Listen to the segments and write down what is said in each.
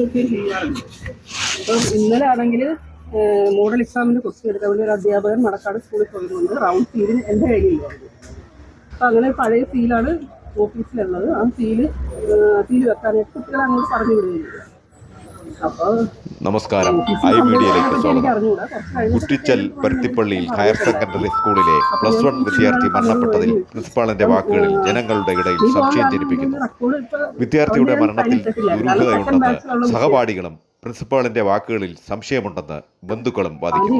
നോക്കിയും ചെയ്യാറുണ്ട്. അപ്പം ഇന്നലെ ആണെങ്കിൽ മോഡൽ എക്സാമിൻ്റെ ക്വസ്റ്റ്യൻ എടുക്കാൻ വേണ്ടി ഒരു അധ്യാപകൻ മണക്കാട് സ്കൂളിൽ പോയതുകൊണ്ട് റൗണ്ട് സീലിന് എൻ്റെ കയ്യിലില്ലായിരുന്നു. അപ്പം അങ്ങനെ പഴയ സീലാണ് ഓഫീസിലുള്ളത്. ആ സീല് വെക്കാനായിട്ട് കുട്ടികളെ അങ്ങോട്ട് പറഞ്ഞു വിടുകയില്ല. നമസ്കാരം, ഐ മീഡിയയിലേക്ക് സ്വാഗതം. കുറ്റിച്ചൽ പരുത്തിപ്പള്ളിയിൽ ഹയർ സെക്കൻഡറി സ്കൂളിലെ +1 വിദ്യാർത്ഥി മരണപ്പെട്ടതിൽ പ്രിൻസിപ്പാളിന്റെ വാക്കുകളിൽ ജനങ്ങളുടെ ഇടയിൽ സംശയം ജനിപ്പിക്കുന്നു. വിദ്യാർത്ഥിയുടെ മരണത്തിൽ ദുരൂഹതയുണ്ടെന്ന് സഹപാഠികളും പ്രിൻസിപ്പാളിന്റെ വാക്കുകളിൽ സംശയമുണ്ടെന്ന് ബന്ധുക്കളും വാദിക്കുന്നു.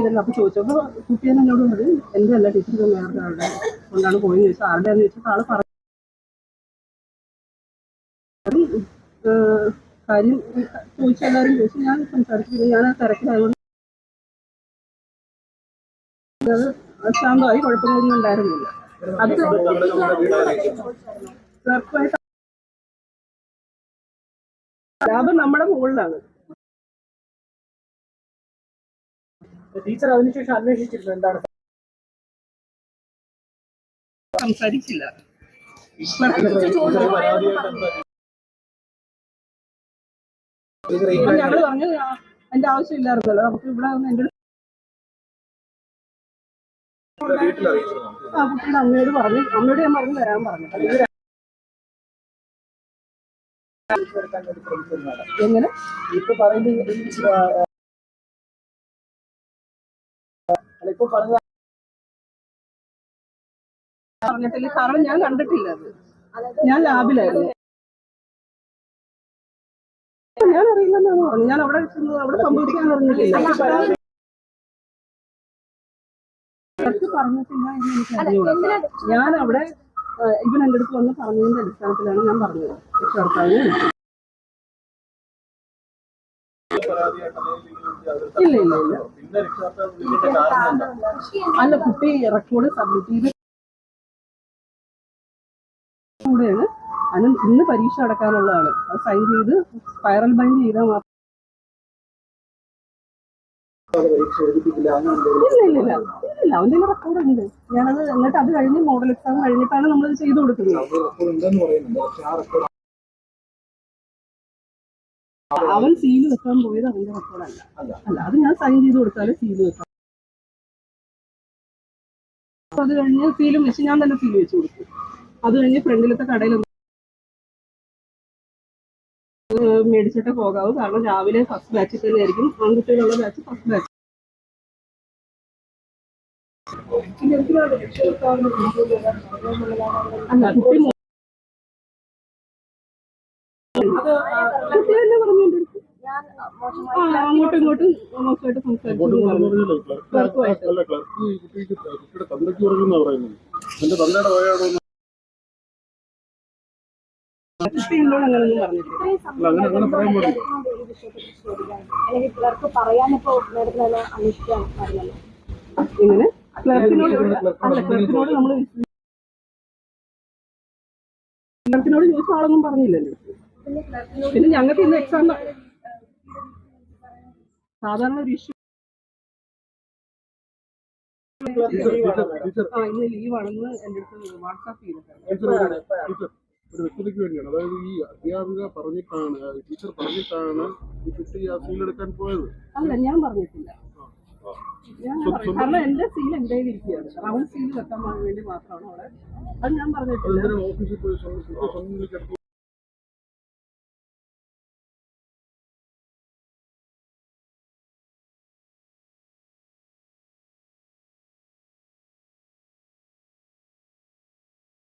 കാര്യം ചോദിച്ചെല്ലാവരും ചോദിച്ചു. ഞാൻ സംസാരിച്ചു. ഞാൻ ആ തിരക്കിലായതുകൊണ്ട് അത് ശാന്തമായി, കുഴപ്പങ്ങളൊന്നും ഉണ്ടായിരുന്നില്ല. അത് ലാഭം നമ്മുടെ മുകളിലാണ്. ടീച്ചർ അതിനുശേഷം അന്വേഷിച്ചിരുന്നു എന്താണ് സംസാരിച്ചില്ല. ഞങ്ങൾ പറഞ്ഞു എന്റെ ആവശ്യമില്ലായിരുന്നല്ലോ, നമുക്ക് ഇവിടെ എന്റെ കുട്ടിയുടെ അമ്മയോട് പറഞ്ഞു. അമ്മയോട് ഞാൻ പറഞ്ഞു വരാൻ പറഞ്ഞു. എങ്ങനെ ഇപ്പൊ പറയുന്നത് പറഞ്ഞിട്ടില്ല. കാരണം ഞാൻ കണ്ടിട്ടില്ല. അത് ഞാൻ ലാബിലായിരുന്നു. ഞാൻ അറിയില്ലെന്നാണ് പറഞ്ഞു. ഞാൻ അവിടെ സംഭവിക്കാൻ അറിഞ്ഞിട്ടില്ല. പറഞ്ഞിട്ടില്ല എന്ന് എനിക്ക് അറിഞ്ഞൂടാ. ഞാൻ അവിടെ ഇവൻ എൻ്റെ അടുത്ത് വന്ന് പറഞ്ഞതിന്റെ അടിസ്ഥാനത്തിലാണ് ഞാൻ പറഞ്ഞത്. ഇല്ല ഇല്ല ഇല്ല അല്ല, കുട്ടി റെക്കോർഡ് സബ്മിറ്റ് ചെയ്ത് കൂടെയാണ്. അതിന് ഇന്ന് പരീക്ഷ അടക്കാനുള്ളതാണ്. അത് സൈൻ ചെയ്ത് സ്പൈറൽ ബൈൻഡ് ചെയ്താൽ മാത്രം. ഇല്ല അവൻ്റെ റെക്കോർഡ് ഉണ്ട്. ഞാനത് എന്നിട്ട് അത് കഴിഞ്ഞ് മോഡൽ എക്സാം കഴിഞ്ഞിട്ടാണ് നമ്മളത് ചെയ്തു കൊടുക്കുന്നത്. അവൻ സീല് വെക്കാൻ പോയത് അവന്റെ റെക്കോർഡല്ല. അല്ല, അത് ഞാൻ സൈൻ ചെയ്ത് കൊടുത്താലും സീല് വെക്കാം. അത് കഴിഞ്ഞ് സീലും വെച്ച് ഞാൻ തന്നെ സീല് വെച്ച് കൊടുത്തു. അത് കഴിഞ്ഞ് ഫ്രണ്ടിലത്തെ കടയിൽ മേടിച്ചിട്ട് പോകാവൂ. കാരണം രാവിലെ ഫസ്റ്റ് ബാച്ചിൽ തന്നെ ആയിരിക്കും. ആൺകുട്ടികളുള്ള ബാച്ച് ഫസ്റ്റ് ബാച്ച്. അല്ല, കുട്ടി തന്നെ പറഞ്ഞു എൻ്റെ അടുത്ത്. അങ്ങോട്ടും ഇങ്ങോട്ടും മോശമായിട്ട് സംസാരിച്ചു. ഇങ്ങനെ ക്ലർക്കിനോട് നമ്മൾ ക്ലർക്കിനോട് ചോദിച്ച ആളൊന്നും പറഞ്ഞില്ലല്ലോ. പിന്നെ ഞങ്ങൾക്ക് ഇന്ന് എക്സാം സാധാരണ ഒരു ഇഷ്യൂ. ഇന്ന് ലീവാണെന്ന് എൻ്റെ അടുത്ത് വാട്സാപ്പ് ചെയ്തിട്ടുണ്ട്. ഒരു വ്യക്തിക്ക് വേണ്ടിയാണ്. അതായത് ഈ അധ്യാപിക പറഞ്ഞിട്ടാണ്, ടീച്ചർ പറഞ്ഞിട്ടാണ് ഈ കുട്ടി ആ സീൽ എടുക്കാൻ പോയത്. അല്ല, ഞാൻ പറഞ്ഞിട്ടില്ല. കാരണം എന്റെ സീൽ എന്റെ ഇരിക്കുകയാണ്. റൗണ്ട് സീൽ വെക്കാൻ വേണ്ടി മാത്രമാണ് അവിടെ. അത് ഞാൻ പറഞ്ഞിട്ടില്ല. ഓഫീസിൽ പോയി